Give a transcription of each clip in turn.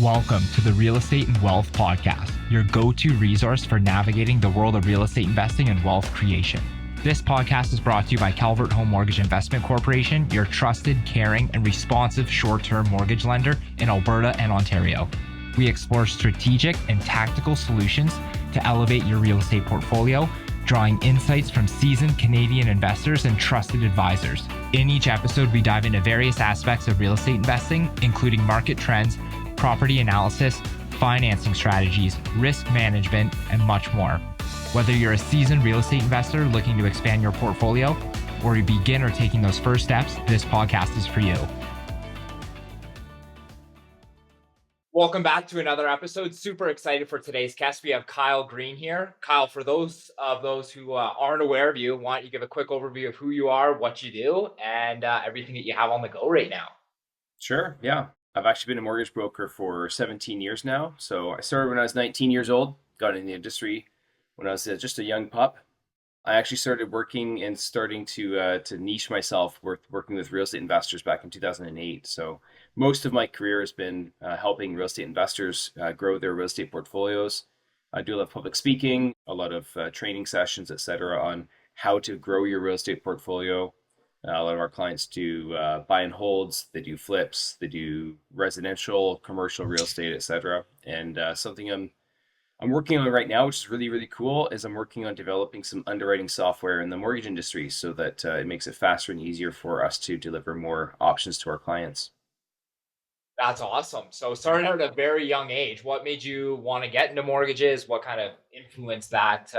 Welcome to the Real Estate and Wealth Podcast, your go-to resource for navigating the world of real estate investing and wealth creation. This podcast is brought to you by Calvert Home Mortgage Investment Corporation, your trusted, caring, and responsive short-term mortgage lender in Alberta and Ontario. We explore strategic and tactical solutions to elevate your real estate portfolio, drawing insights from seasoned Canadian investors and trusted advisors. In each episode, we dive into various aspects of real estate investing, including market trends, property analysis, financing strategies, risk management, and much more. Whether you're a seasoned real estate investor looking to expand your portfolio or a beginner taking those first steps, this podcast is for you. Welcome back to another episode. Super excited for today's guest. We have Kyle Green here. Kyle, for those who aren't aware of you, why don't you give a quick overview of who you are, what you do, and everything that you have on the go right now? Sure, yeah. I've actually been a mortgage broker for 17 years now. So I started when I was 19 years old, got in the industry when I was just a young pup. I actually started working and starting to niche myself working with real estate investors back in 2008. So most of my career has been helping real estate investors grow their real estate portfolios. I do a lot of public speaking, a lot of training sessions, et cetera, on how to grow your real estate portfolio. A lot of our clients do buy and holds, they do flips, they do residential, commercial real estate, et cetera. And something I'm working on right now, which is really, really cool, is I'm working on developing some underwriting software in the mortgage industry so that it makes it faster and easier for us to deliver more options to our clients. That's awesome. So starting out at a very young age, what made you want to get into mortgages? What kind of influenced that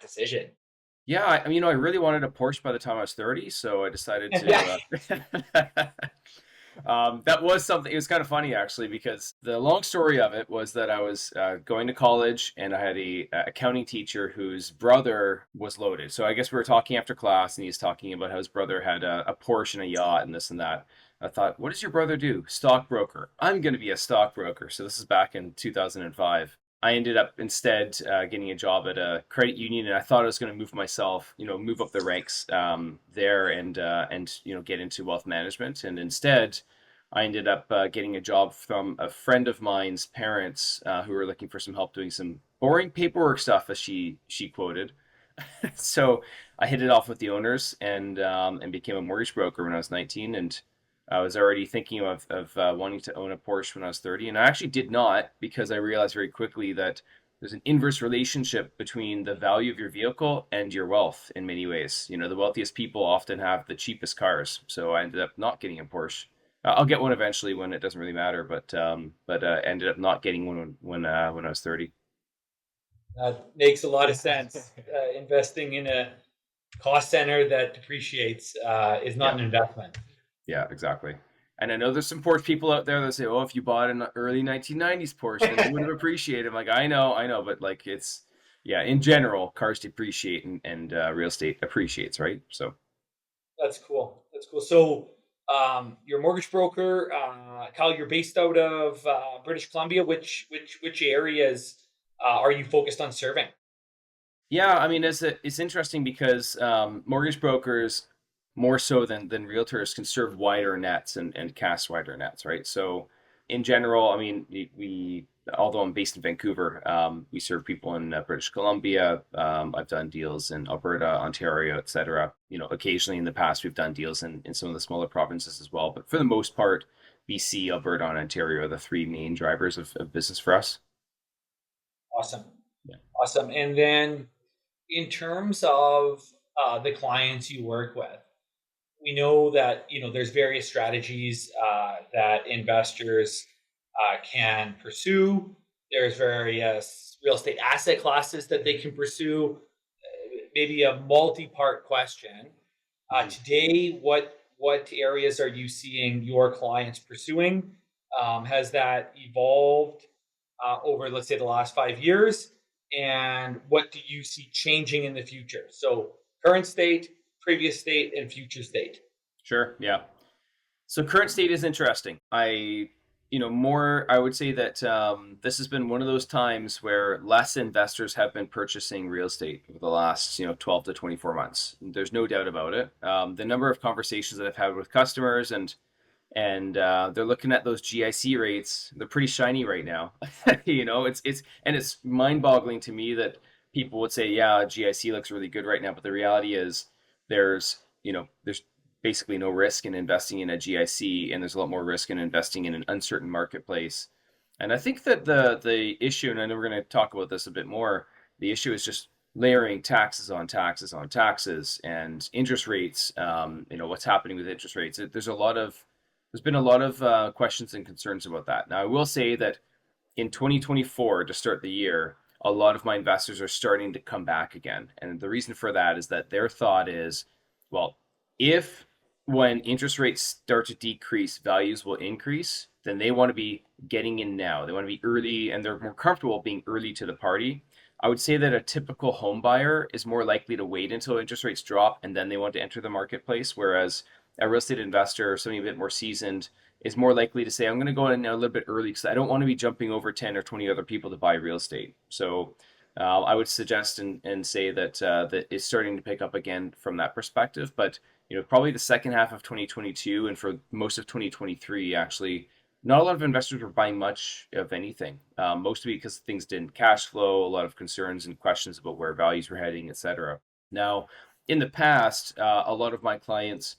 decision? Yeah, I really wanted a Porsche by the time I was 30, so I decided to. That was something. It was kind of funny actually, because the long story of it was that I was going to college and I had a accounting teacher whose brother was loaded. So I guess we were talking after class, and he was talking about how his brother had a Porsche and a yacht and this and that. I thought, what does your brother do? Stockbroker. I'm going to be a stockbroker. So this is back in 2005. I ended up instead getting a job at a credit union, and I thought I was going to move myself, move up the ranks there and get into wealth management. And instead, I ended up getting a job from a friend of mine's parents who were looking for some help doing some boring paperwork stuff, as she quoted. So I hit it off with the owners and became a mortgage broker when I was 19, and I was already thinking of wanting to own a Porsche when I was 30, and I actually did not, because I realized very quickly that there's an inverse relationship between the value of your vehicle and your wealth in many ways. The wealthiest people often have the cheapest cars, so I ended up not getting a Porsche. I'll get one eventually when it doesn't really matter, but ended up not getting one when I was 30. That makes a lot of sense. Investing in a cost center that depreciates is not an investment. Yeah, exactly. And I know there's some Porsche people out there that say, "Oh, if you bought an early 1990s Porsche, then you would have appreciated." I'm like, I know, but like in general, cars depreciate and real estate appreciates, right? So That's cool. So, you're a mortgage broker, Kyle. You're based out of British Columbia. Which areas are you focused on serving? yeah, it's interesting because mortgage brokers, more so than realtors, can serve wider nets and cast wider nets, right? So in general, we although I'm based in Vancouver, we serve people in British Columbia. I've done deals in Alberta, Ontario, etc. Occasionally in the past, we've done deals in some of the smaller provinces as well. But for the most part, BC, Alberta, and Ontario are the three main drivers of business for us. Awesome. Yeah. Awesome. And then in terms of the clients you work with, we know that there's various strategies that investors can pursue. There's various real estate asset classes that they can pursue. Maybe a multi-part question. Today, what areas are you seeing your clients pursuing? Has that evolved over, let's say, the last 5 years? And what do you see changing in the future? So current state, previous state, and future state. Sure. Yeah. So current state is interesting. I would say that this has been one of those times where less investors have been purchasing real estate over the last 12 to 24 months. There's no doubt about it. The number of conversations that I've had with customers and and they're looking at those GIC rates. They're pretty shiny right now. It's mind-boggling to me that people would say, yeah, GIC looks really good right now, but the reality is there's basically no risk in investing in a GIC, and there's a lot more risk in investing in an uncertain marketplace. And I think that the issue, and I know we're going to talk about this a bit more, the issue is just layering taxes on taxes on taxes and interest rates. What's happening with interest rates. There's been a lot of questions and concerns about that. Now, I will say that in 2024, to start the year, a lot of my investors are starting to come back again. And the reason for that is that their thought is, well, if when interest rates start to decrease, values will increase, then they want to be getting in now. They want to be early, and they're more comfortable being early to the party. I would say that a typical home buyer is more likely to wait until interest rates drop and then they want to enter the marketplace, whereas a real estate investor, somebody a bit more seasoned, is more likely to say, I'm going to go in a little bit early because I don't want to be jumping over 10 or 20 other people to buy real estate. So I would suggest and say that it's starting to pick up again from that perspective. But probably the second half of 2022 and for most of 2023, actually, not a lot of investors were buying much of anything, mostly because things didn't cash flow, a lot of concerns and questions about where values were heading, etc. Now, in the past, a lot of my clients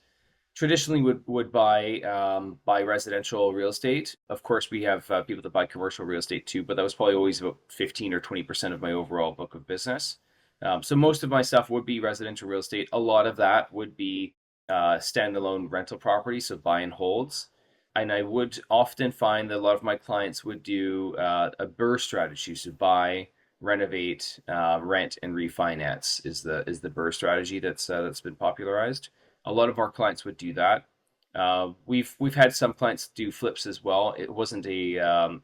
traditionally would buy residential real estate. Of course, we have people that buy commercial real estate too, but that was probably always about 15 or 20% of my overall book of business. So most of my stuff would be residential real estate. A lot of that would be standalone rental property, so buy and holds. And I would often find that a lot of my clients would do a BRRRR strategy, so buy, renovate, rent, and refinance is the BRRRR strategy that's been popularized. A lot of our clients would do that. We've had some clients do flips as well. It wasn't a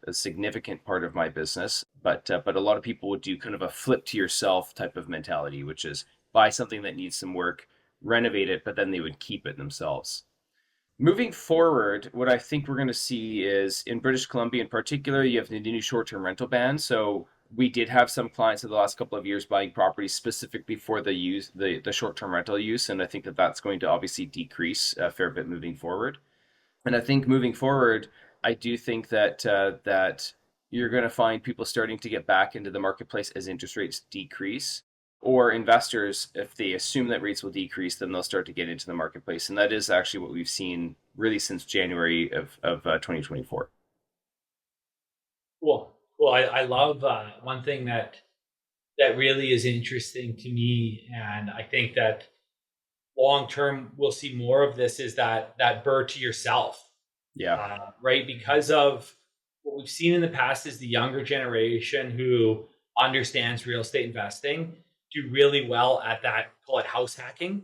significant part of my business, but a lot of people would do kind of a flip to yourself type of mentality, which is buy something that needs some work, renovate it, but then they would keep it themselves. Moving forward, what I think we're going to see is in British Columbia in particular, you have the new short-term rental ban. So we did have some clients in the last couple of years buying properties specifically for the short-term rental use, and I think that that's going to obviously decrease a fair bit moving forward. And I think moving forward, I do think that you're going to find people starting to get back into the marketplace as interest rates decrease, or investors, if they assume that rates will decrease, then they'll start to get into the marketplace. And that is actually what we've seen really since January of 2024. Cool. Well, I love one thing that really is interesting to me, and I think that long term we'll see more of this is that BRRRR to yourself. Yeah. Right. Because of what we've seen in the past is the younger generation who understands real estate investing do really well at that, call it house hacking,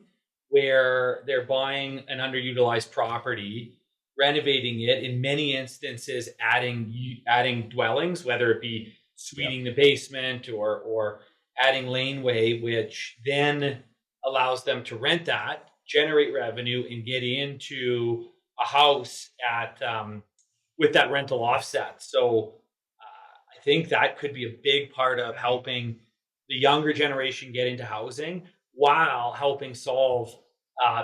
where they're buying an underutilized property, renovating it, in many instances adding dwellings, whether it be suiting the basement or adding laneway, which then allows them to rent that, generate revenue, and get into a house at with that rental offset. So I think that could be a big part of helping the younger generation get into housing while helping solve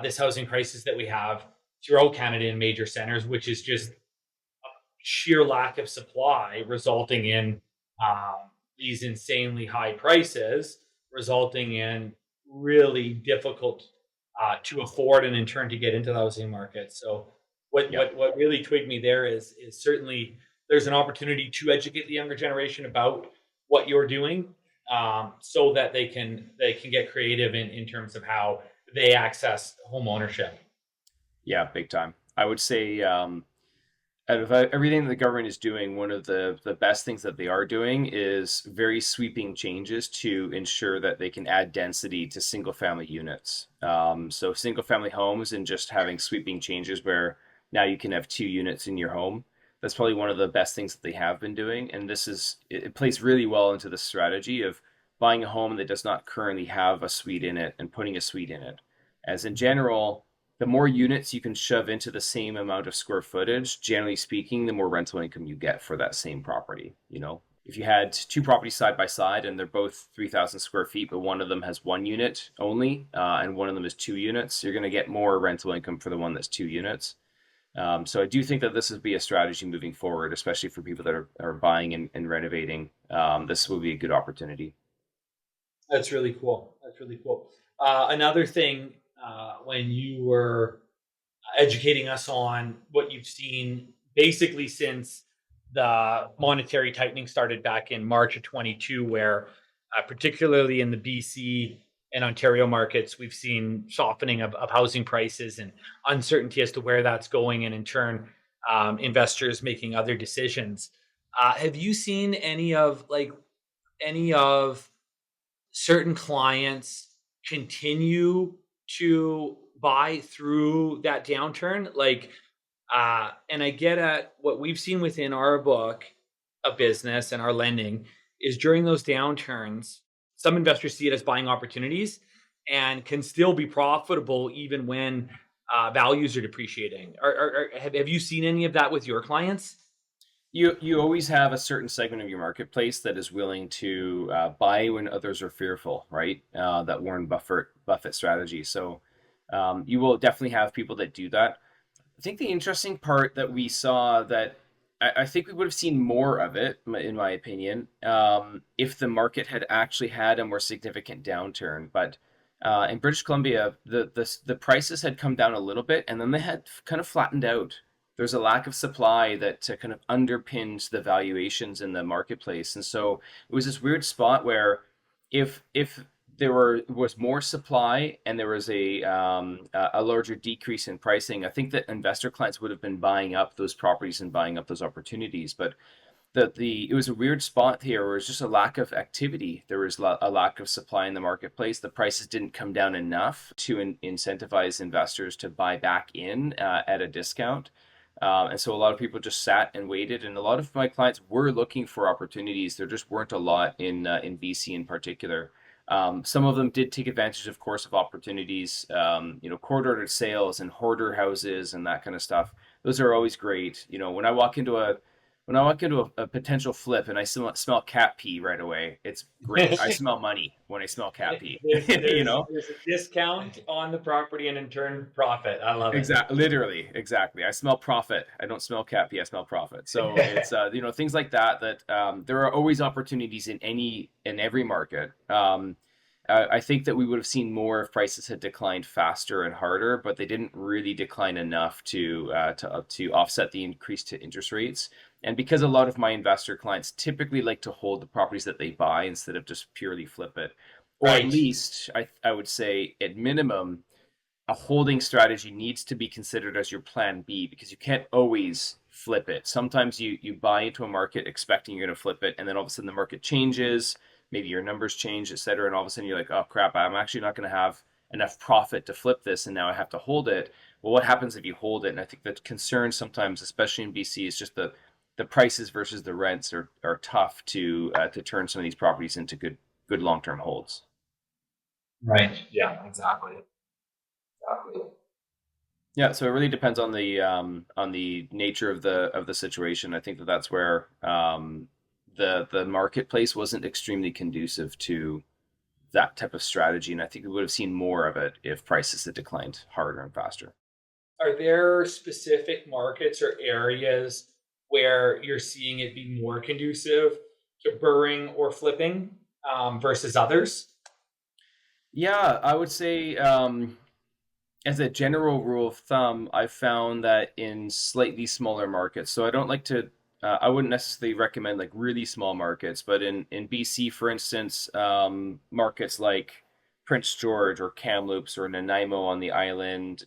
this housing crisis that we have throughout Canada in major centers, which is just sheer lack of supply, resulting in these insanely high prices, resulting in really difficult to afford and in turn to get into the housing market. So what really twigged me there is certainly there's an opportunity to educate the younger generation about what you're doing, so that they can get creative in terms of how they access home ownership. Yeah, big time. I would say out of everything the government is doing, one of the best things that they are doing is very sweeping changes to ensure that they can add density to single family units. So single family homes and just having sweeping changes where now you can have 2 units in your home. That's probably one of the best things that they have been doing. And it plays really well into the strategy of buying a home that does not currently have a suite in it and putting a suite in it. As in general, the more units you can shove into the same amount of square footage, generally speaking, the more rental income you get for that same property. If you had 2 properties side by side and they're both 3,000 square feet, but one of them has 1 unit only, and one of them is 2 units, you're going to get more rental income for the one that's 2 units. So I do think that this would be a strategy moving forward, especially for people that are buying and renovating. This will be a good opportunity. That's really cool. That's really cool. Another thing, when you were educating us on what you've seen basically since the monetary tightening started back in March of 22, where particularly in the BC and Ontario markets, we've seen softening of housing prices and uncertainty as to where that's going, and in turn, investors making other decisions. Have you seen any of certain clients continue to buy through that downturn? And I get at what we've seen within our book of business and our lending is during those downturns, some investors see it as buying opportunities and can still be profitable even when values are depreciating. Have you seen any of that with your clients? You always have a certain segment of your marketplace that is willing to buy when others are fearful, right? That Warren Buffett strategy. So you will definitely have people that do that. I think the interesting part that we saw that I think we would have seen more of it, in my opinion, if the market had actually had a more significant downturn. But in British Columbia, the prices had come down a little bit, and then they had kind of flattened out. There's a lack of supply that kind of underpins the valuations in the marketplace, and so it was this weird spot where if there was more supply and there was a larger decrease in pricing, I think that investor clients would have been buying up those properties and buying up those opportunities. But it was a weird spot here where it was just a lack of activity. There was a lack of supply in the marketplace. The prices didn't come down enough to incentivize investors to buy back in at a discount. And so a lot of people just sat and waited, and a lot of my clients were looking for opportunities. There just weren't a lot in BC in particular. Some of them did take advantage, of course, of opportunities, court-ordered sales and hoarder houses and that kind of stuff. Those are always great. When I walk into a potential flip and I smell cat pee right away, it's great. I smell money when I smell cat pee. there's, you there's know? there's a discount on the property and in turn profit. I love it. Exactly. Literally, exactly. I smell profit. I don't smell cat pee. I smell profit. So it's things like that. There are always opportunities in every market. I think that we would have seen more if prices had declined faster and harder, but they didn't really decline enough to offset the increase to interest rates. And because a lot of my investor clients typically like to hold the properties that they buy instead of just purely flip it, or at Right. least I would say at minimum a holding strategy needs to be considered as your plan B, because you can't always flip it. Sometimes you buy into a market expecting you're going to flip it, and then all of a sudden the market changes, maybe your numbers change, etc., and all of a sudden you're like, oh crap, I'm actually not going to have enough profit to flip this, and now I have to hold it. Well, what happens if you hold it? And I think the concern sometimes, especially in BC, is just the prices versus the rents are tough to turn some of these properties into good long-term holds. Right. Yeah, exactly. Exactly. Yeah, so it really depends on the nature of the situation. I think that's where the marketplace wasn't extremely conducive to that type of strategy, and I think we would have seen more of it if prices had declined harder and faster. Are there specific markets or areas where you're seeing it be more conducive to burring or flipping versus others? Yeah, I would say as a general rule of thumb, I've found that in slightly smaller markets, so I don't like to, I wouldn't necessarily recommend like really small markets, but in BC, for instance, markets like Prince George or Kamloops or Nanaimo on the island,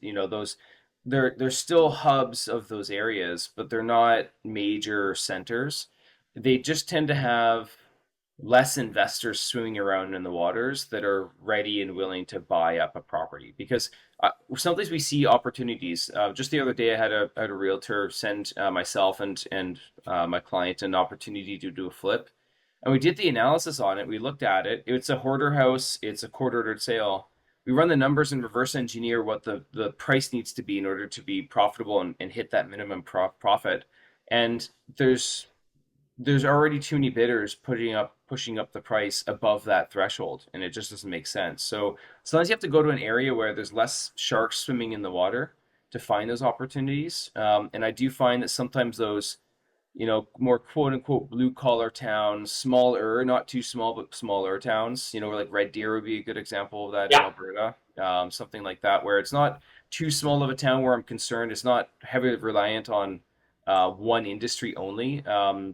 they're still hubs of those areas, but they're not major centers. They just tend to have less investors swimming around in the waters that are ready and willing to buy up a property, because sometimes we see opportunities. Just the other day, I had a realtor send myself and my client an opportunity to do a flip, and we did the analysis on it. We looked at it. It's a hoarder house. It's a court-ordered sale. We run the numbers and reverse engineer what the price needs to be in order to be profitable and hit that minimum profit. And there's already too many bidders pushing up the price above that threshold, and it just doesn't make sense. So sometimes you have to go to an area where there's less sharks swimming in the water to find those opportunities. And I do find that sometimes those, more quote unquote blue collar towns, smaller, not too small, but smaller towns, where like Red Deer would be a good example of that in Yeah. Alberta, something like that, where it's not too small of a town where I'm concerned. It's not heavily reliant on one industry only.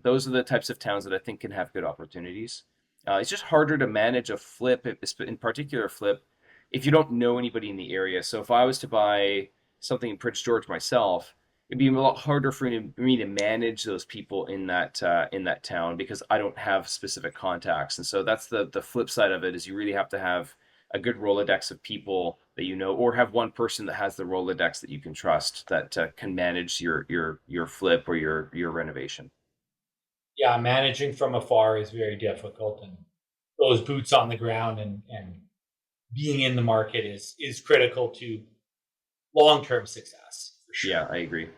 Those are the types of towns that I think can have good opportunities. It's just harder to manage a flip, in particular flip, if you don't know anybody in the area. So if I was to buy something in Prince George myself, it'd be a lot harder for me to manage those people in that town because I don't have specific contacts. And so that's the flip side of it is you really have to have a good Rolodex of people that you know, or have one person that has the Rolodex that you can trust that can manage your flip or your renovation. Yeah, managing from afar is very difficult, and those boots on the ground and being in the market is critical to long-term success for Yeah, sure. I agree.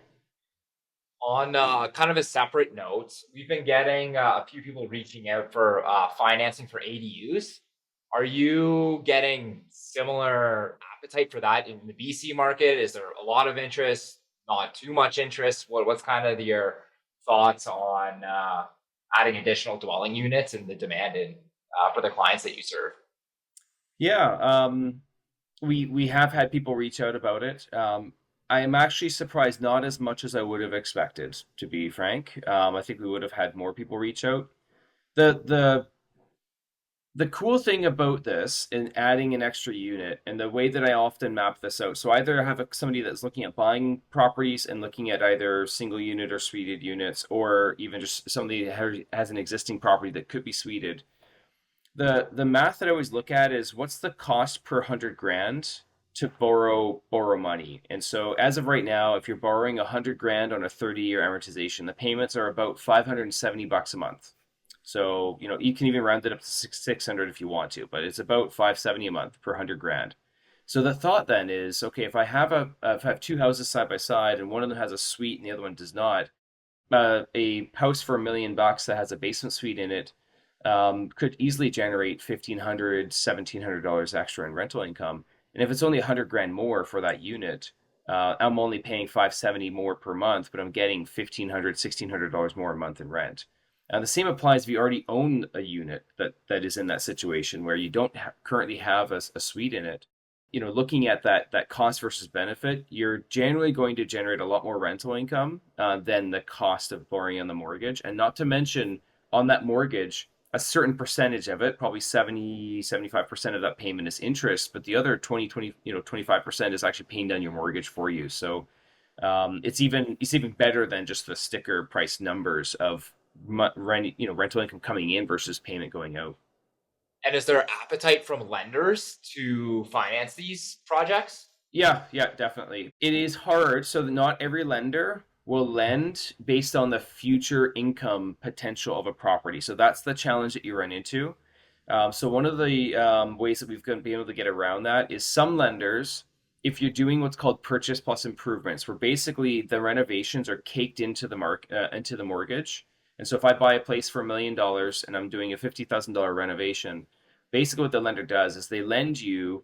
On kind of a separate note, we've been getting a few people reaching out for financing for ADUs. Are you getting similar appetite for that in the BC market? Is there a lot of interest, not too much interest? What's kind of your thoughts on adding additional dwelling units and the demand for the clients that you serve? Yeah, we have had people reach out about it. I am actually surprised not as much as I would have expected, to be frank. I think we would have had more people reach out. The the cool thing about this in adding an extra unit and the way that I often map this out, so either I have somebody that's looking at buying properties and looking at either single unit or suited units, or even just somebody that has an existing property that could be suited. The math that I always look at is what's the cost per 100 grand to borrow money. And so as of right now, if you're borrowing 100 grand on a 30-year amortization, the payments are about $570 a month. So, you can even round it up to 600 if you want to, but it's about 570 a month per 100 grand. So the thought then is, okay, if I have two houses side by side and one of them has a suite and the other one does not, a house for $1 million that has a basement suite in it could easily generate $1,500, $1,700 extra in rental income. And if it's only 100 grand more for that unit, I'm only paying 570 more per month, but I'm getting $1,500, $1,600 more a month in rent. The same applies if you already own a unit that is in that situation where you don't currently have a suite in it. Looking at that cost versus benefit, you're generally going to generate a lot more rental income than the cost of borrowing on the mortgage. And not to mention, on that mortgage, a certain percentage of it, probably 70-75% of that payment is interest, but the other 25% is actually paying down your mortgage for you. So it's even better than just the sticker price numbers of rental income coming in versus payment going out. And is there appetite from lenders to finance these projects? Yeah, definitely. It is hard, so that not every lender will lend based on the future income potential of a property. So that's the challenge that you run into. So one of the ways that we've been able to get around that is some lenders, if you're doing what's called purchase plus improvements, where basically the renovations are caked into into the mortgage. And so if I buy a place for $1 million and I'm doing a $50,000 renovation, basically what the lender does is they lend you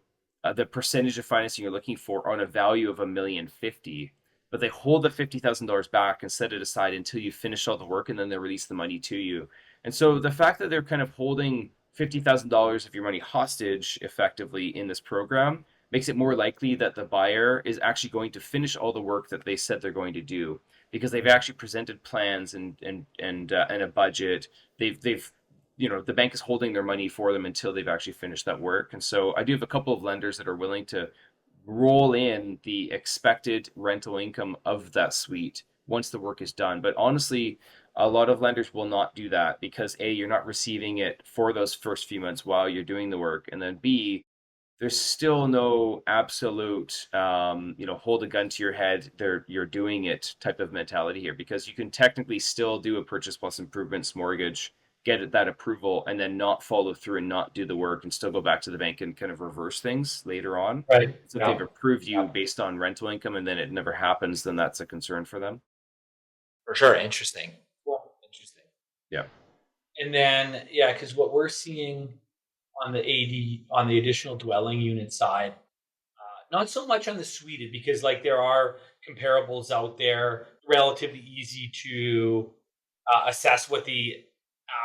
the percentage of financing you're looking for on a value of $1,050,000, but they hold the $50,000 back and set it aside until you finish all the work, and then they release the money to you. And so the fact that they're kind of holding $50,000 of your money hostage effectively in this program makes it more likely that the buyer is actually going to finish all the work that they said they're going to do, because they've actually presented plans and a budget. They've the bank is holding their money for them until they've actually finished that work. And so I do have a couple of lenders that are willing to roll in the expected rental income of that suite once the work is done. But honestly, a lot of lenders will not do that because A, you're not receiving it for those first few months while you're doing the work. And then B, there's still no absolute, hold a gun to your head, you're doing it type of mentality here, because you can technically still do a purchase plus improvements mortgage, get that approval, and then not follow through and not do the work and still go back to the bank and kind of reverse things later on. Right. So if they've approved you based on rental income and then it never happens, then that's a concern for them. For sure. Interesting. Cool. Interesting. Yeah. And then, because what we're seeing on the additional dwelling unit side, not so much on the suited, because like there are comparables out there, relatively easy to assess what the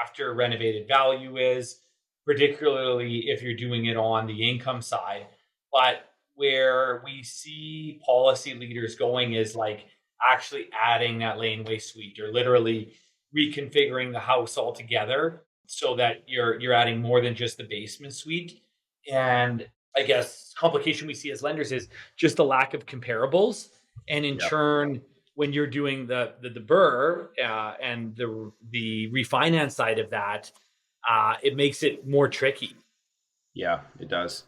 after renovated value is, particularly if you're doing it on the income side. But where we see policy leaders going is like actually adding that laneway suite, or literally reconfiguring the house altogether so that you're adding more than just the basement suite. And I guess complication we see as lenders is just the lack of comparables, and in Yep. turn, when you're doing the BRRRR and the refinance side of that, it makes it more tricky. Yeah, it does.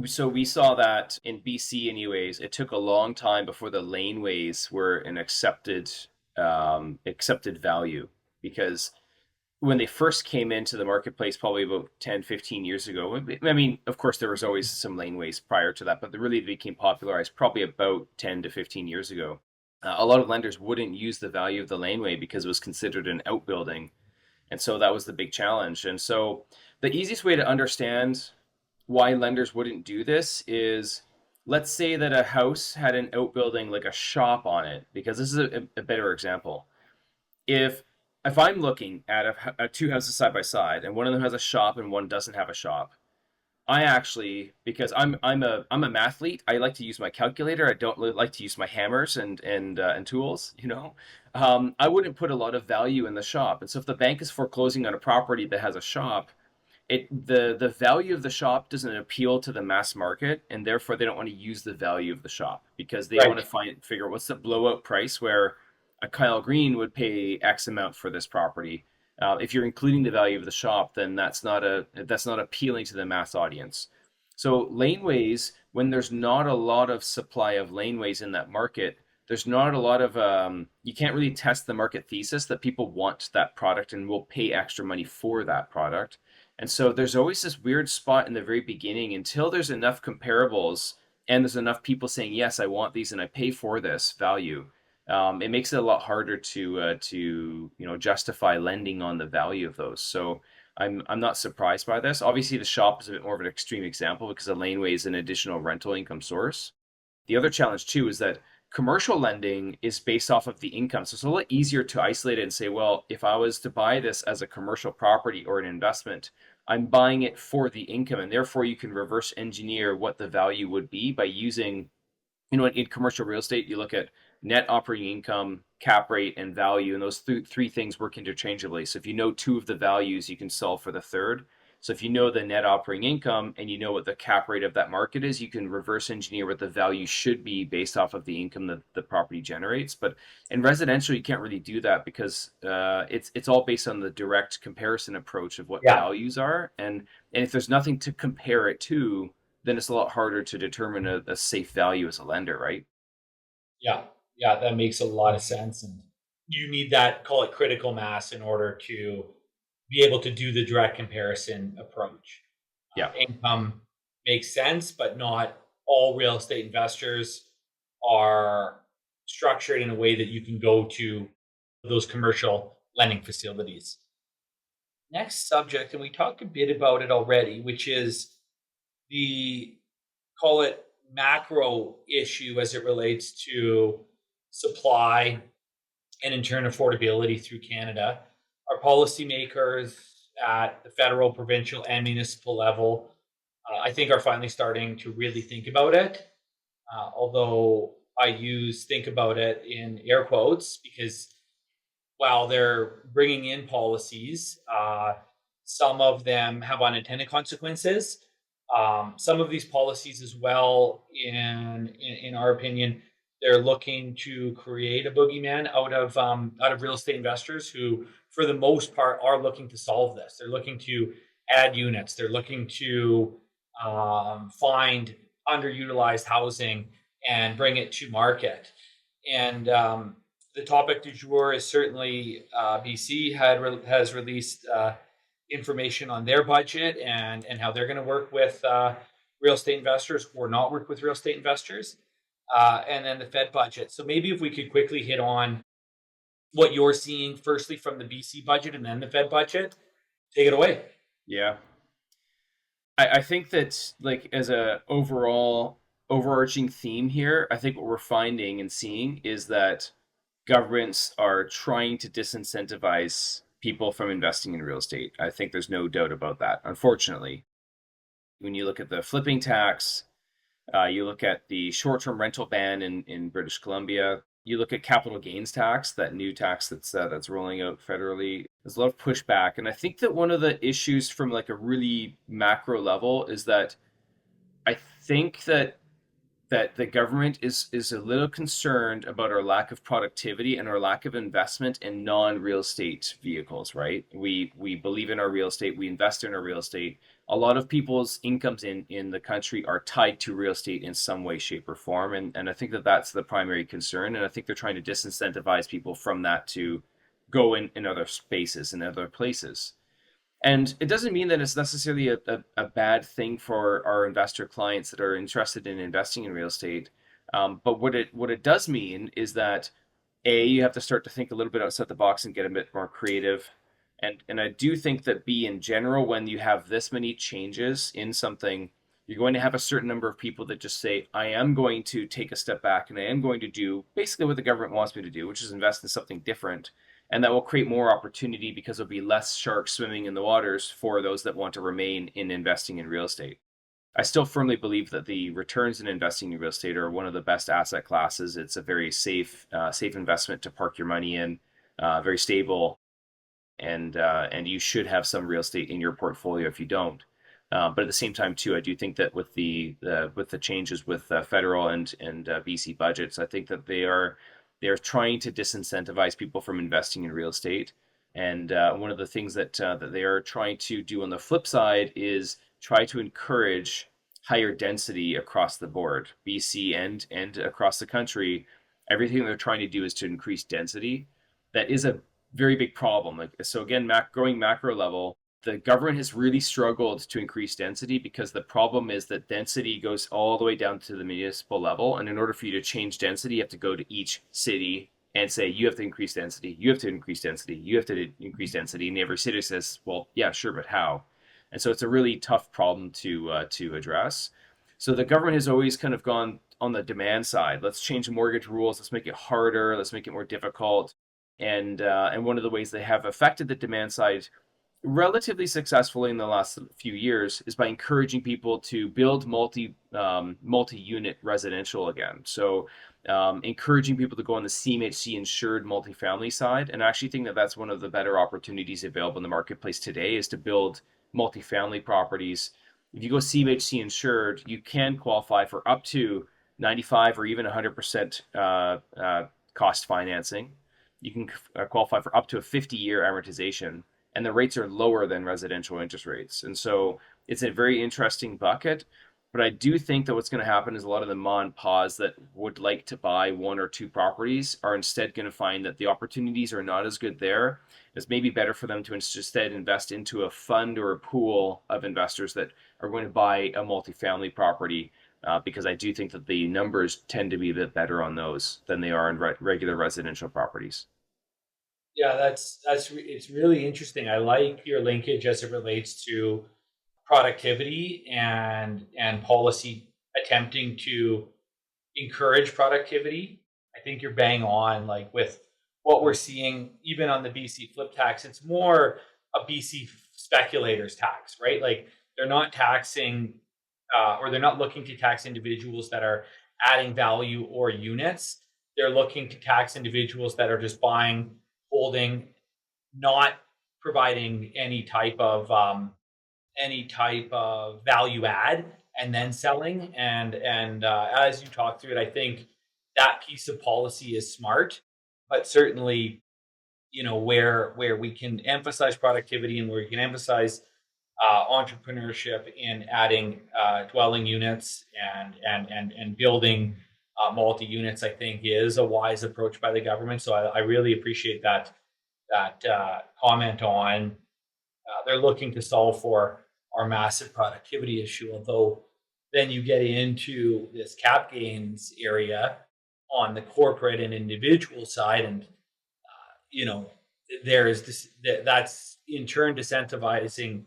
So we saw that in BC anyways, it took a long time before the laneways were an accepted value, because when they first came into the marketplace, probably about 10, 15 years ago, I mean, of course, there was always some laneways prior to that, but they really became popularized probably about 10 to 15 years ago. A lot of lenders wouldn't use the value of the laneway because it was considered an outbuilding. And so that was the big challenge. And so the easiest way to understand why lenders wouldn't do this is, let's say that a house had an outbuilding like a shop on it, because this is a better example. If I'm looking at two houses side by side, and one of them has a shop and one doesn't have a shop, I actually, because I'm a mathlete, I like to use my calculator. I don't really like to use my hammers and tools. I wouldn't put a lot of value in the shop. And so if the bank is foreclosing on a property that has a shop, the value of the shop doesn't appeal to the mass market, and therefore they don't want to use the value of the shop, because they want to figure out what's the blowout price where a Kyle Green would pay X amount for this property. If you're including the value of the shop, then that's not appealing to the mass audience. So laneways, when there's not a lot of supply of laneways in that market, there's not a lot of you can't really test the market thesis that people want that product and will pay extra money for that product. And so there's always this weird spot in the very beginning until there's enough comparables and there's enough people saying, yes, I want these and I pay for this value. It makes it a lot harder to justify lending on the value of those. So I'm not surprised by this. Obviously, the shop is a bit more of an extreme example because a laneway is an additional rental income source. The other challenge too is that commercial lending is based off of the income. So it's a lot easier to isolate it and say, well, if I was to buy this as a commercial property or an investment, I'm buying it for the income. And therefore you can reverse engineer what the value would be by using, in commercial real estate, you look at net operating income, cap rate, and value, and those three things work interchangeably. So if you know two of the values, you can solve for the third. So if you know the net operating income and you know what the cap rate of that market is, you can reverse engineer what the value should be based off of the income that the property generates. But in residential, you can't really do that because it's all based on the direct comparison approach of what values are. And if there's nothing to compare it to, then it's a lot harder to determine a safe value as a lender, right? Yeah, yeah, that makes a lot of sense. And you need that, call it critical mass, in order to be able to do the direct comparison approach. Yeah. Income makes sense, but not all real estate investors are structured in a way that you can go to those commercial lending facilities. Next subject, and we talked a bit about it already, which is the, call it, macro issue as it relates to supply and in turn affordability through Canada. Our policymakers at the federal, provincial, and municipal level, I think, are finally starting to really think about it. Although I use think about it in air quotes, because while they're bringing in policies, some of them have unintended consequences. Some of these policies as well, in our opinion, they're looking to create a boogeyman out of real estate investors who, for the most part, are looking to solve this. They're looking to add units. They're looking to find underutilized housing and bring it to market. And the topic du jour is certainly BC has released information on their budget and how they're going to work with real estate investors or not work with real estate investors, and then the Fed budget. So maybe if we could quickly hit on what you're seeing, firstly from the BC budget and then the Fed budget. Take it away. Yeah. I think that, like, as a overall overarching theme here. I think what we're finding and seeing is that governments are trying to disincentivize people from investing in real estate. I think there's no doubt about that, unfortunately. When you look at the flipping tax, you look at the short-term rental ban in British Columbia, you look at capital gains tax, that new tax that's rolling out federally. There's a lot of pushback, and I think that one of the issues from like a really macro level is that I think that the government is a little concerned about our lack of productivity and our lack of investment in non-real estate vehicles, right? We believe in our real estate, we invest in our real estate. A lot of people's incomes in the country are tied to real estate in some way, shape, or form. And I think that that's the primary concern. And I think they're trying to disincentivize people from that to go in other spaces and other places. And it doesn't mean that it's necessarily a bad thing for our investor clients that are interested in investing in real estate. But what it does mean is that you have to start to think a little bit outside the box and get a bit more creative. And I do think that in general, when you have this many changes in something, you're going to have a certain number of people that just say, I am going to take a step back and I am going to do basically what the government wants me to do, which is invest in something different. And that will create more opportunity because there'll be less sharks swimming in the waters for those that want to remain in investing in real estate. I still firmly believe that the returns in investing in real estate are one of the best asset classes. It's a very safe investment to park your money in, very stable, and you should have some real estate in your portfolio if you don't. But at the same time, too, I do think that with the changes with federal and BC budgets, I think that they are trying to disincentivize people from investing in real estate. And one of the things that they are trying to do on the flip side is try to encourage higher density across the board, BC and across the country. Everything they're trying to do is to increase density. That is a very big problem. Like, so again, growing macro level, the government has really struggled to increase density because the problem is that density goes all the way down to the municipal level. And in order for you to change density, you have to go to each city and say, you have to increase density, you have to increase density, you have to increase density. And every city says, well, yeah, sure, but how? And so it's a really tough problem to address. So the government has always kind of gone on the demand side. Let's change the mortgage rules. Let's make it harder. Let's make it more difficult. And one of the ways they have affected the demand side relatively successfully in the last few years is by encouraging people to build multi-unit residential again. So encouraging people to go on the CMHC insured multifamily side. And I actually think that that's one of the better opportunities available in the marketplace today is to build multifamily properties. If you go CMHC insured, you can qualify for up to 95 or even 100% cost financing. You can qualify for up to a 50-year amortization, and the rates are lower than residential interest rates. And so it's a very interesting bucket. But I do think that what's going to happen is a lot of the ma and pas that would like to buy one or two properties are instead going to find that the opportunities are not as good there. It's maybe better for them to instead invest into a fund or a pool of investors that are going to buy a multifamily property, because I do think that the numbers tend to be a bit better on those than they are in regular residential properties. Yeah, it's really interesting. I like your linkage as it relates to productivity and policy attempting to encourage productivity. I think you're bang on, like with what we're seeing even on the BC flip tax. It's more a BC speculators tax, right? Like they're not taxing or they're not looking to tax individuals that are adding value or units. They're looking to tax individuals that are just buying, holding, not providing any type of value add and then selling. And as you talk through it, I think that piece of policy is smart, but certainly, where we can emphasize productivity and where we can emphasize entrepreneurship in adding dwelling units and building multi units, I think is a wise approach by the government. So I really appreciate that comment on they're looking to solve for our massive productivity issue. Although then you get into this cap gains area on the corporate and individual side, and there is this that's in turn disincentivizing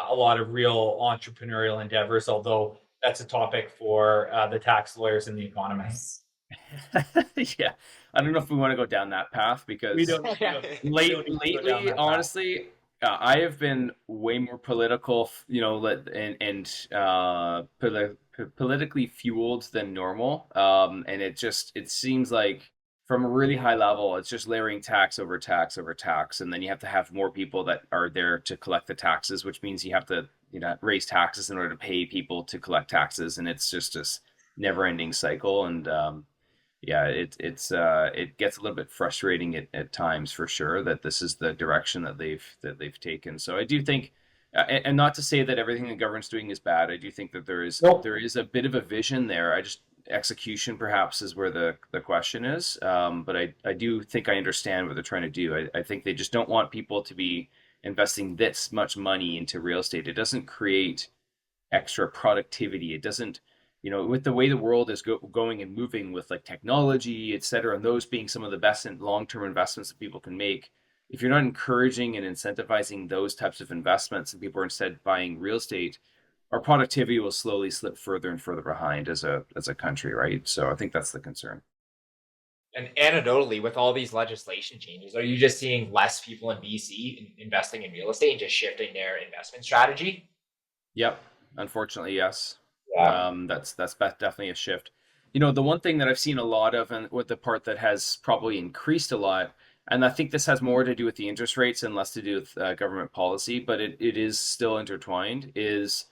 a lot of real entrepreneurial endeavors. Although that's a topic for the tax lawyers and the economists. Yeah, I don't know if we want to go down that path We because don't, we don't need to go down lately, that path. honestly, I have been way more political, politically fueled than normal. And it seems like from a really high level, it's just layering tax over tax over tax, and then you have to have more people that are there to collect the taxes, which means you have to, raise taxes in order to pay people to collect taxes, and it's just this never-ending cycle. And yeah, it gets a little bit frustrating at times for sure that this is the direction that they've taken. So I do think, and not to say that everything the government's doing is bad. I do think that Nope. there is a bit of a vision there. I just execution perhaps is where the question is. But I do think I understand what they're trying to do. I think they just don't want people to be investing this much money into real estate. It doesn't create extra productivity. It doesn't, with the way the world is going and moving with like technology, et cetera, and those being some of the best and long-term investments that people can make. If you're not encouraging and incentivizing those types of investments and people are instead buying real estate, our productivity will slowly slip further and further behind as a country, right? So I think that's the concern. And anecdotally, with all these legislation changes, are you just seeing less people in BC investing in real estate and just shifting their investment strategy? Yep. Unfortunately, yes. Yeah. That's definitely a shift. The one thing that I've seen a lot of, and with the part that has probably increased a lot, and I think this has more to do with the interest rates and less to do with government policy, but it is still intertwined, is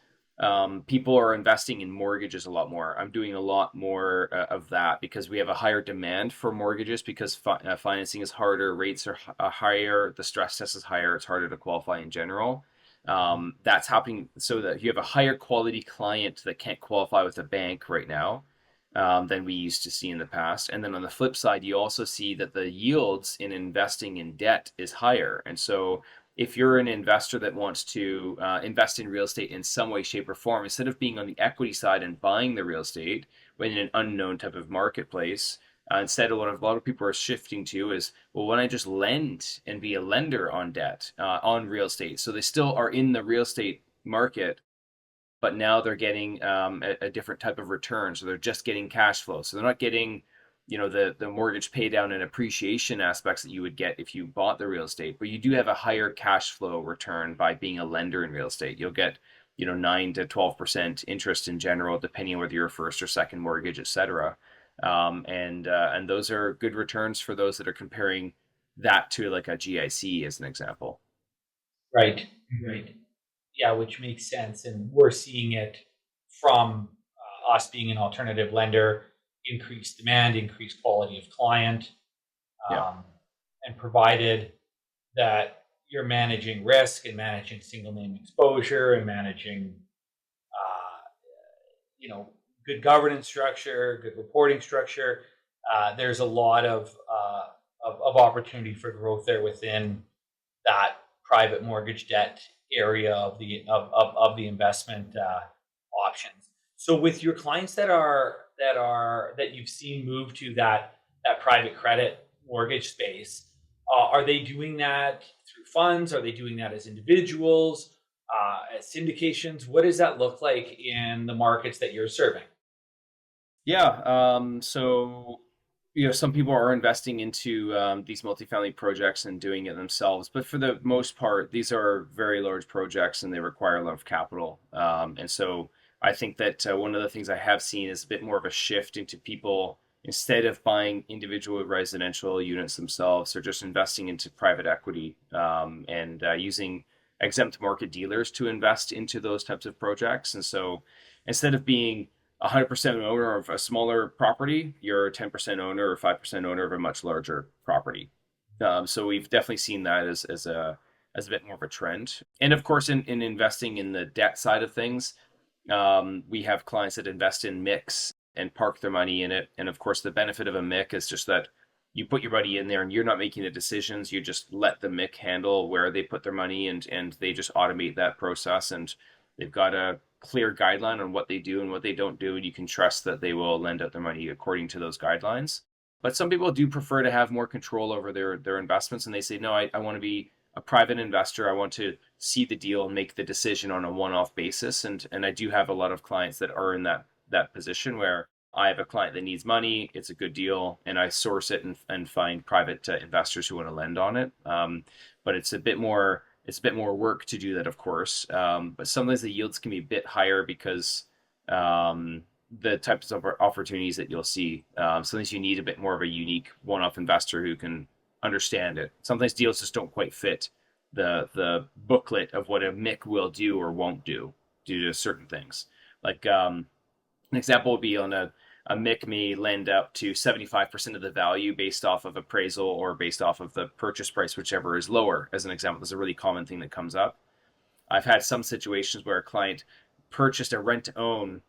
people are investing in mortgages a lot more. I'm doing a lot more of that because we have a higher demand for mortgages because financing is harder, rates are higher, the stress test is higher, it's harder to qualify in general. That's happening so that you have a higher quality client that can't qualify with a bank right now than we used to see in the past. And then on the flip side, you also see that the yields in investing in debt is higher. And so if you're an investor that wants to invest in real estate in some way, shape, or form, instead of being on the equity side and buying the real estate when in an unknown type of marketplace, instead, what a lot of people are shifting to is, well, when I just lend and be a lender on debt, on real estate. So they still are in the real estate market, but now they're getting a different type of return. So they're just getting cash flow. So they're not getting, the mortgage pay down and appreciation aspects that you would get if you bought the real estate, but you do have a higher cash flow return by being a lender in real estate. You'll get, 9 to 12% interest in general, depending on whether you're a first or second mortgage, et cetera. And those are good returns for those that are comparing that to like a GIC as an example. Right. Yeah, which makes sense. And we're seeing it from us being an alternative lender, increased demand, increased quality of client, and provided that you're managing risk and managing single name exposure and managing, good governance structure, good reporting structure. There's a lot of opportunity for growth there within that private mortgage debt area of the investment options. So with your clients that you've seen move to that private credit mortgage space, are they doing that through funds? Are they doing that as individuals, as syndications? What does that look like in the markets that you're serving? Yeah. So, some people are investing into these multifamily projects and doing it themselves, but for the most part, these are very large projects and they require a lot of capital. And so I think that one of the things I have seen is a bit more of a shift into people, instead of buying individual residential units themselves, they're just investing into private equity and using exempt market dealers to invest into those types of projects. And so instead of being 100% owner of a smaller property, you're a 10% owner or 5% owner of a much larger property. So we've definitely seen that as a bit more of a trend. And of course, in investing in the debt side of things, we have clients that invest in MICs and park their money in it. And of course, the benefit of a MIC is just that you put your money in there and you're not making the decisions. You just let the MIC handle where they put their money, and they just automate that process. And they've got a clear guideline on what they do and what they don't do, and you can trust that they will lend out their money according to those guidelines. But some people do prefer to have more control over their investments, and they say, no, I want to be a private investor, I want to see the deal and make the decision on a one-off basis. And I do have a lot of clients that are in that position where I have a client that needs money, it's a good deal, and I source it and find private investors who want to lend on it. But it's a bit more work to do that, of course. But sometimes the yields can be a bit higher because the types of opportunities that you'll see. Sometimes you need a bit more of a unique one-off investor who can understand it. Sometimes deals just don't quite fit the booklet of what a MIC will do or won't do due to certain things. Like an example would be on a MIC may lend up to 75% of the value based off of appraisal or based off of the purchase price, whichever is lower. As an example, there's a really common thing that comes up. I've had some situations where a client purchased a rent to own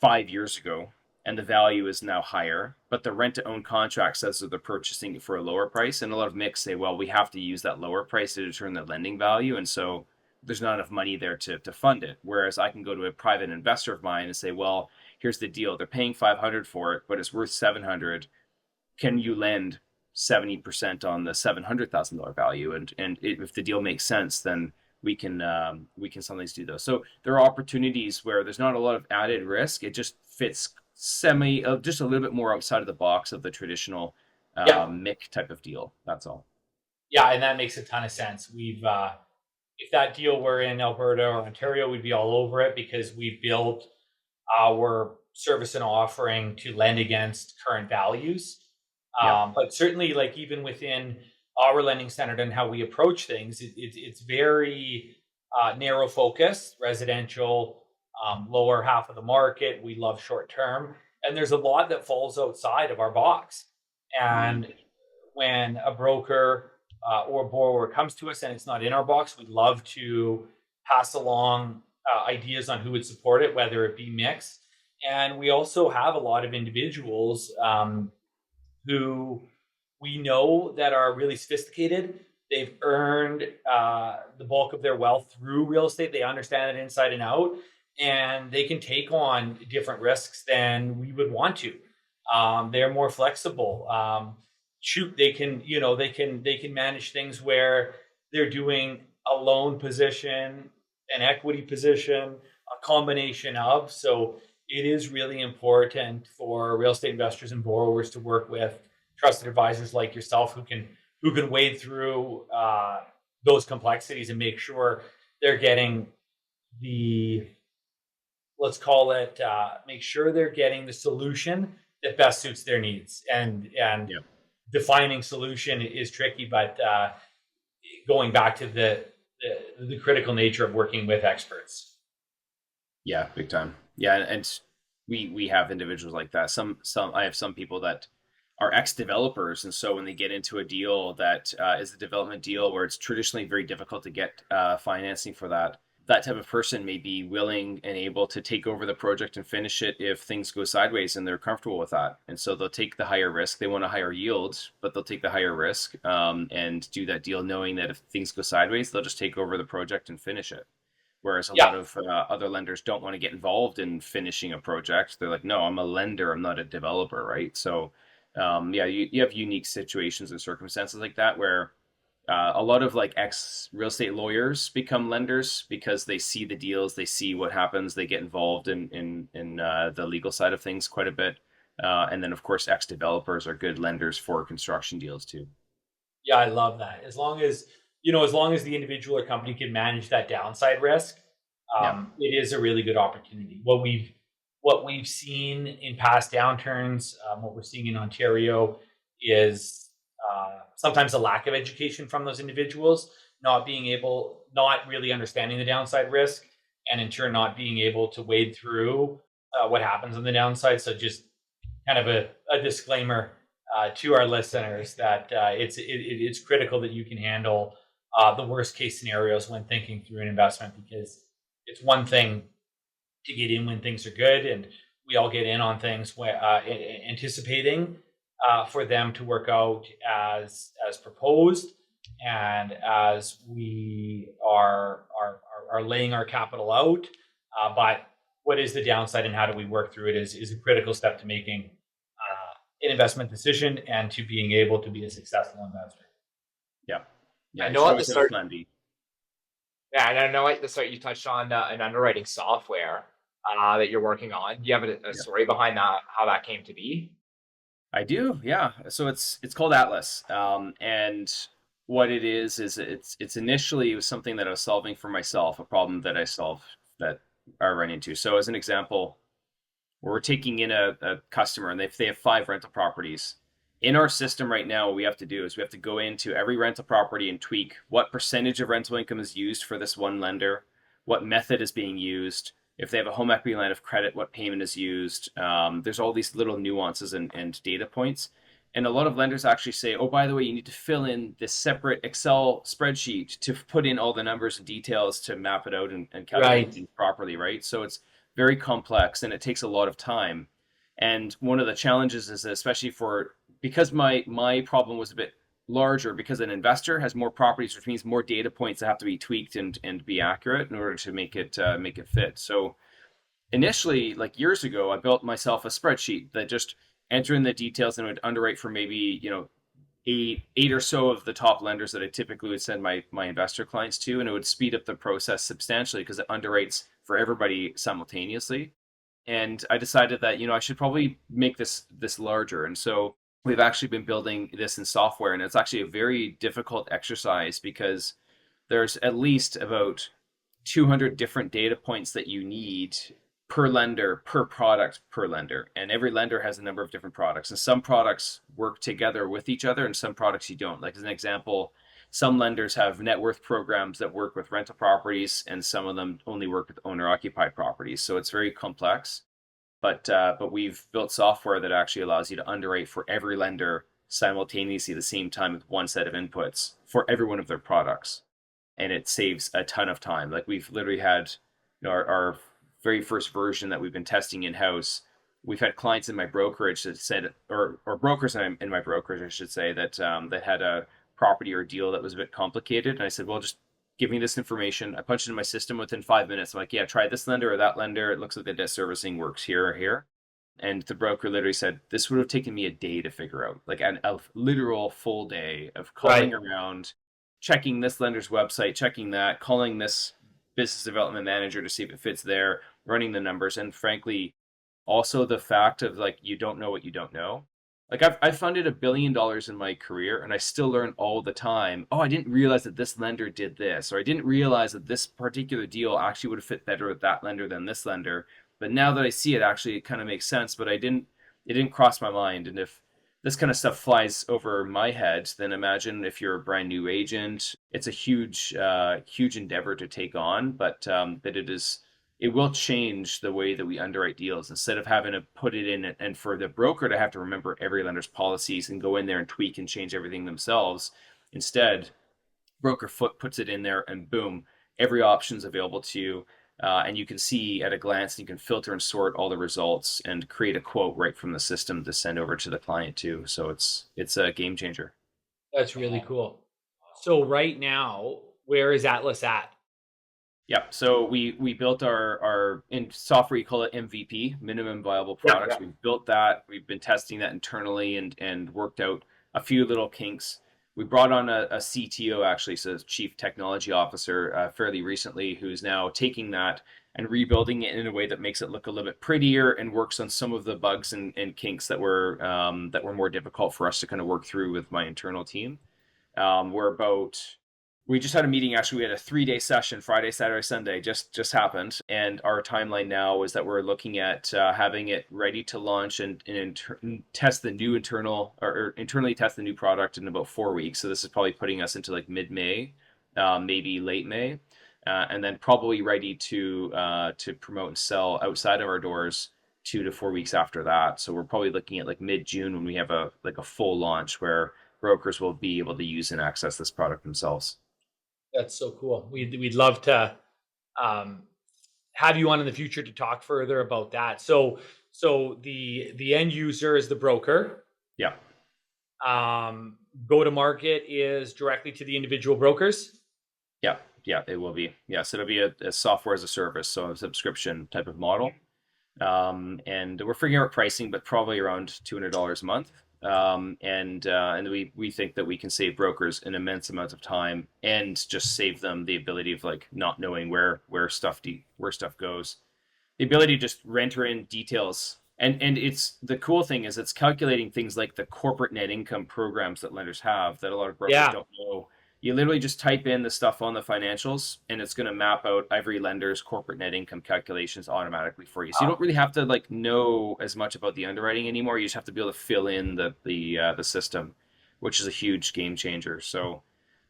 5 years ago and the value is now higher, but the rent to own contract says that they're purchasing it for a lower price. And a lot of MICs say, well, we have to use that lower price to determine the lending value. And so there's not enough money there to fund it. Whereas I can go to a private investor of mine and say, well, here's the deal. They're paying 500 for it, but it's worth 700. Can you lend 70% on the $700,000 value? And if the deal makes sense, then we can sometimes do those. So there are opportunities where there's not a lot of added risk. It just fits just a little bit more outside of the box of the traditional MIC type of deal. That's all. Yeah, and that makes a ton of sense. We've if that deal were in Alberta or Ontario, we'd be all over it because we've built our service and offering to lend against current values. But certainly, like even within our lending standard and how we approach things, it's very narrow focus, residential, lower half of the market. We love short term, and there's a lot that falls outside of our box. And when a broker or borrower comes to us and it's not in our box, we'd love to pass along ideas on who would support it, whether it be mixed. And we also have a lot of individuals who we know that are really sophisticated. They've earned the bulk of their wealth through real estate. They understand it inside and out, and they can take on different risks than we would want to. They're more flexible. They can manage things where they're doing a loan position, an equity position, a combination of. So it is really important for real estate investors and borrowers to work with trusted advisors like yourself who can wade through those complexities and make sure they're getting make sure they're getting the solution that best suits their needs. And defining solution is tricky, but going back to the critical nature of working with experts. Yeah, big time. Yeah, and we have individuals like that. I have some people that are ex-developers, and so when they get into a deal that is a development deal where it's traditionally very difficult to get financing for that type of person may be willing and able to take over the project and finish it if things go sideways, and they're comfortable with that. And so they'll take the higher risk. They want a higher yield, but they'll take the higher risk and do that deal knowing that if things go sideways, they'll just take over the project and finish it. Whereas a lot of other lenders don't want to get involved in finishing a project. They're like, no, I'm a lender, I'm not a developer, right? So you have unique situations and circumstances like that where a lot of like ex real estate lawyers become lenders because they see the deals, they see what happens, they get involved in the legal side of things quite a bit. And then of course, ex developers are good lenders for construction deals too. Yeah, I love that. As long as the individual or company can manage that downside risk, it is a really good opportunity. What we've seen in past downturns, what we're seeing in Ontario is sometimes a lack of education from those individuals, not really understanding the downside risk, and in turn not being able to wade through what happens on the downside. So just kind of a disclaimer to our listeners that it's critical that you can handle the worst case scenarios when thinking through an investment, because it's one thing to get in when things are good, and we all get in on things anticipating for them to work out as proposed, and as we are laying our capital out. But what is the downside and how do we work through it is a critical step to making an investment decision and to being able to be a successful investor. Yeah. Yeah, I you know should at the always have a start. plan B. Yeah, and I know at the start you touched on an underwriting software that you're working on. Do you have a Yeah. story behind that? How that came to be? I do, yeah. So it's called Atlas, and what it is it's initially it was something that I was solving for myself, a problem that I solved that I run into. So as an example, we're taking in a customer and they have 5 rental properties. In our system right now, what we have to do is we have to go into every rental property and tweak what percentage of rental income is used for this one lender, what method is being used, if they have a home equity line of credit, what payment is used. There's all these little nuances and data points. And a lot of lenders actually say, oh, by the way, you need to fill in this separate Excel spreadsheet to put in all the numbers and details to map it out and calculate Right. things properly, right? So it's very complex and it takes a lot of time. And one of the challenges is that especially for because my problem was a bit larger because an investor has more properties, which means more data points that have to be tweaked and be accurate in order to make it fit. So initially, like years ago, I built myself a spreadsheet that just enter in the details and would underwrite for maybe eight or so of the top lenders that I typically would send my investor clients to, and it would speed up the process substantially because it underwrites for everybody simultaneously. And I decided that I should probably make this larger, and so we've actually been building this in software, and it's actually a very difficult exercise because there's at least about 200 different data points that you need per lender, per product, per lender. And every lender has a number of different products. And some products work together with each other and some products you don't. Like as an example, some lenders have net worth programs that work with rental properties and some of them only work with owner occupied properties. So it's very complex. But we've built software that actually allows you to underwrite for every lender simultaneously at the same time with one set of inputs for every one of their products, and it saves a ton of time. Like we've literally had our very first version that we've been testing in house. We've had clients in my brokerage that said, or brokers in my brokerage, I should say, that had a property or deal that was a bit complicated. And I said, well, just give me this information. I punched it in my system within 5 minutes. I'm like, yeah, try this lender or that lender. It looks like the debt servicing works here or here. And the broker literally said, this would have taken me a day to figure out, like a literal full day of calling Right. around, checking this lender's website, checking that, calling this business development manager to see if it fits there, running the numbers. And frankly, also the fact of like, you don't know what you don't know. Like I've funded $1 billion in my career and I still learn all the time. Oh, I didn't realize that this lender did this, or I didn't realize that this particular deal actually would have fit better with that lender than this lender. But now that I see it, actually, it kind of makes sense. But it didn't cross my mind. And if this kind of stuff flies over my head, then imagine if you're a brand new agent. It's a huge endeavor to take on, but it will change the way that we underwrite deals. Instead of having to put it in and for the broker to have to remember every lender's policies and go in there and tweak and change everything themselves, instead, broker foot puts it in there and boom, every option is available to you. And you can see at a glance, you can filter and sort all the results and create a quote right from the system to send over to the client too. So it's a game changer. That's really cool. So right now, where is Atlas at? Yeah. So we built our in software, you call it MVP, minimum viable Yeah. products. We've built that. We've been testing that internally and worked out a few little kinks. We brought on a CTO actually, so Chief Technology Officer, fairly recently, who's now taking that and rebuilding it in a way that makes it look a little bit prettier and works on some of the bugs and kinks that were more difficult for us to kind of work through with my internal team. We just had a meeting. Actually, we had a 3-day session, Friday, Saturday, Sunday, just happened. And our timeline now is that we're looking at having it ready to launch and test the new or internally test the new product in about 4 weeks. So this is probably putting us into like mid-May, maybe late May, and then probably ready to promote and sell outside of our doors 2 to 4 weeks after that. So we're probably looking at like mid-June when we have a full launch where brokers will be able to use and access this product themselves. That's so cool. We'd love to have you on in the future to talk further about that. So the end user is the broker. Yeah. Go to market is directly to the individual brokers. Yeah, it will be. Yes, it'll be a software as a service, so a subscription type of model. And we're figuring out pricing, but probably around $200 a month. and we think that we can save brokers an immense amount of time and just save them the ability of like not knowing where stuff goes, the ability to just enter in details. And it's the cool thing is it's calculating things like the corporate net income programs that lenders have that a lot of brokers Yeah. don't know. You literally just type in the stuff on the financials and it's going to map out every lender's corporate net income calculations automatically for you. So you don't really have to like know as much about the underwriting anymore. You just have to be able to fill in the system, which is a huge game changer. So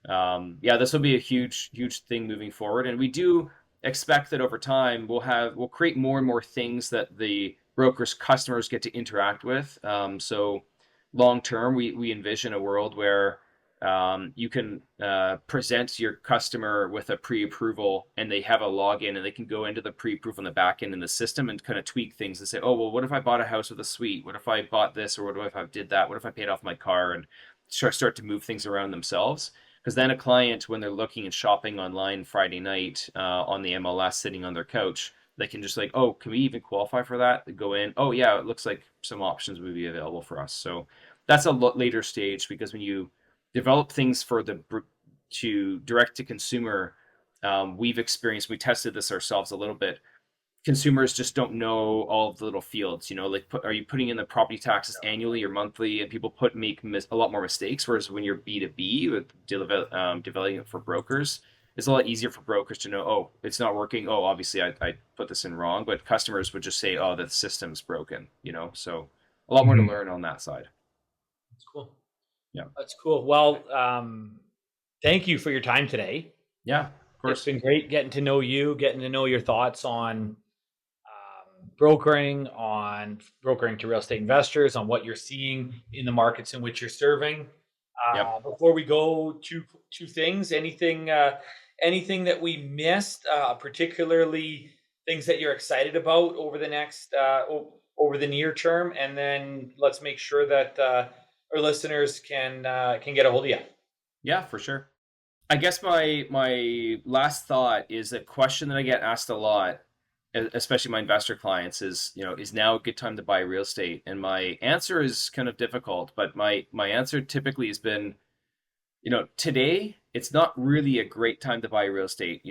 yeah, this will be a huge thing moving forward, and we do expect that over time we'll create more and more things that the brokers customers get to interact with. So long term, we envision a world where you can present your customer with a pre-approval and they have a login and they can go into the pre-approval in the back end in the system and kind of tweak things and say, oh, well, what if I bought a house with a suite? What if I bought this? Or what if I did that? What if I paid off my car? And start to move things around themselves. Because then a client, when they're looking and shopping online Friday night on the MLS sitting on their couch, they can just like, oh, can we even qualify for that? They go in, oh yeah, it looks like some options would be available for us. So that's a later stage, because when you develop things for to direct to consumer, we've experienced, we tested this ourselves a little bit. Consumers just don't know all of the little fields, like are you putting in the property taxes annually or monthly? And people make a lot more mistakes. Whereas when you're B2B with developing it for brokers, it's a lot easier for brokers to know, oh, it's not working. Oh, obviously I put this in wrong. But customers would just say, oh, the system's broken, so a lot more to learn on that side. That's cool. Yeah. That's cool. Well, thank you for your time today. Yeah, of course. It's been great getting to know you, getting to know your thoughts on brokering to real estate investors, on what you're seeing in the markets in which you're serving. Before we go, two things. Anything that we missed, particularly things that you're excited about over the near term, and then let's make sure that our listeners can get a hold of you. Yeah, for sure. I guess my last thought is a question that I get asked a lot, especially my investor clients, is now a good time to buy real estate? And my answer is kind of difficult, but my answer typically has been, today it's not really a great time to buy real estate.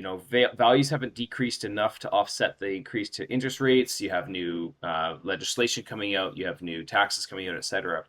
Values haven't decreased enough to offset the increase to interest rates. You have new legislation coming out, you have new taxes coming out, etc.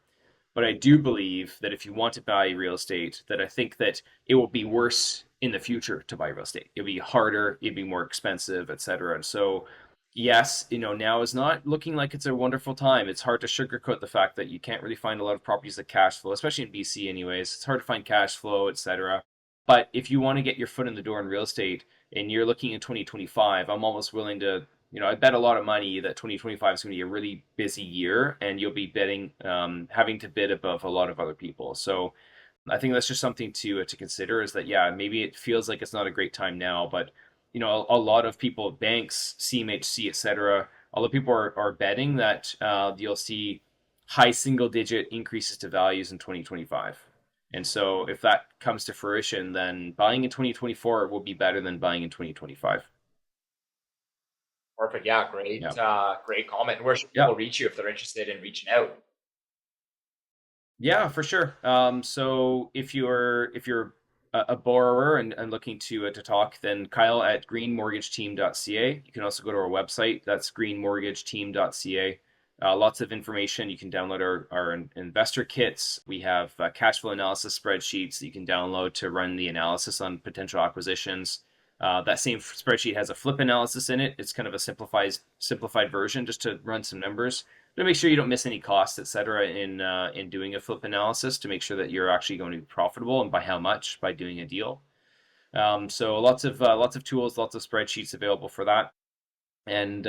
But I do believe that if you want to buy real estate, that I think that it will be worse in the future to buy real estate. It'll be harder, it'll be more expensive, etc. And so, yes, now is not looking like it's a wonderful time. It's hard to sugarcoat the fact that you can't really find a lot of properties that cash flow, especially in BC anyways. It's hard to find cash flow, etc. But if you want to get your foot in the door in real estate and you're looking in 2025, I'm almost willing to I bet a lot of money that 2025 is going to be a really busy year, and you'll be bidding, having to bid above a lot of other people. So I think that's just something to consider, is that, yeah, maybe it feels like it's not a great time now, but a lot of people, banks, CMHC, etc., all the people are betting that you'll see high single-digit increases to values in 2025. And so if that comes to fruition, then buying in 2024 will be better than buying in 2025. Perfect. Yeah, great comment. Where should people reach you if they're interested in reaching out? Yeah, for sure. So if you're a borrower and looking to talk, then Kyle at greenmortgageteam.ca. You can also go to our website. That's greenmortgageteam.ca. Lots of information. You can download our investor kits. We have cash flow analysis spreadsheets that you can download to run the analysis on potential acquisitions. That same spreadsheet has a flip analysis in it. It's kind of a simplified version just to run some numbers, to make sure you don't miss any costs, etc. in doing a flip analysis, to make sure that you're actually going to be profitable, and by how much by doing a deal. So lots of tools, lots of spreadsheets available for that. And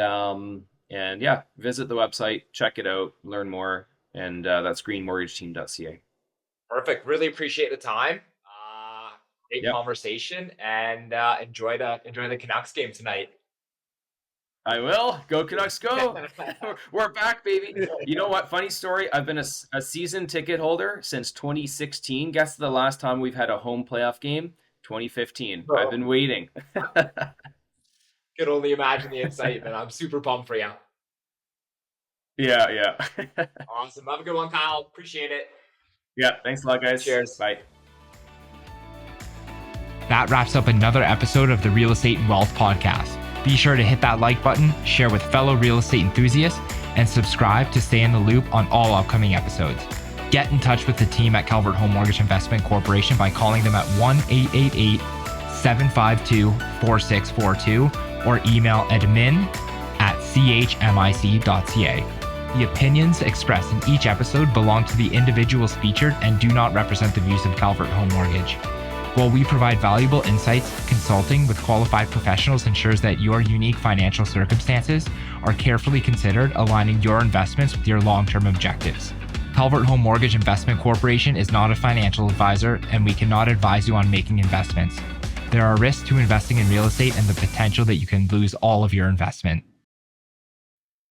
yeah, visit the website, check it out, learn more, and that's greenmortgageteam.ca. Perfect. Really appreciate the time. Great conversation, and enjoy the Canucks game tonight. I will. Go Canucks, go. We're back, baby. You know what? Funny story. I've been a season ticket holder since 2016. Guess the last time we've had a home playoff game? 2015. I've been waiting. Could only imagine the excitement. I'm super pumped for you. Yeah. Awesome. Have a good one, Kyle. Appreciate it. Yeah. Thanks a lot, guys. Cheers. Bye. That wraps up another episode of the Real Estate and Wealth Podcast. Be sure to hit that like button, share with fellow real estate enthusiasts, and subscribe to stay in the loop on all upcoming episodes. Get in touch with the team at Calvert Home Mortgage Investment Corporation by calling them at 1-888-752-4642 or email admin@chmic.ca. The opinions expressed in each episode belong to the individuals featured and do not represent the views of Calvert Home Mortgage. While we provide valuable insights, consulting with qualified professionals ensures that your unique financial circumstances are carefully considered, aligning your investments with your long-term objectives. Calvert Home Mortgage Investment Corporation is not a financial advisor, and we cannot advise you on making investments. There are risks to investing in real estate and the potential that you can lose all of your investment.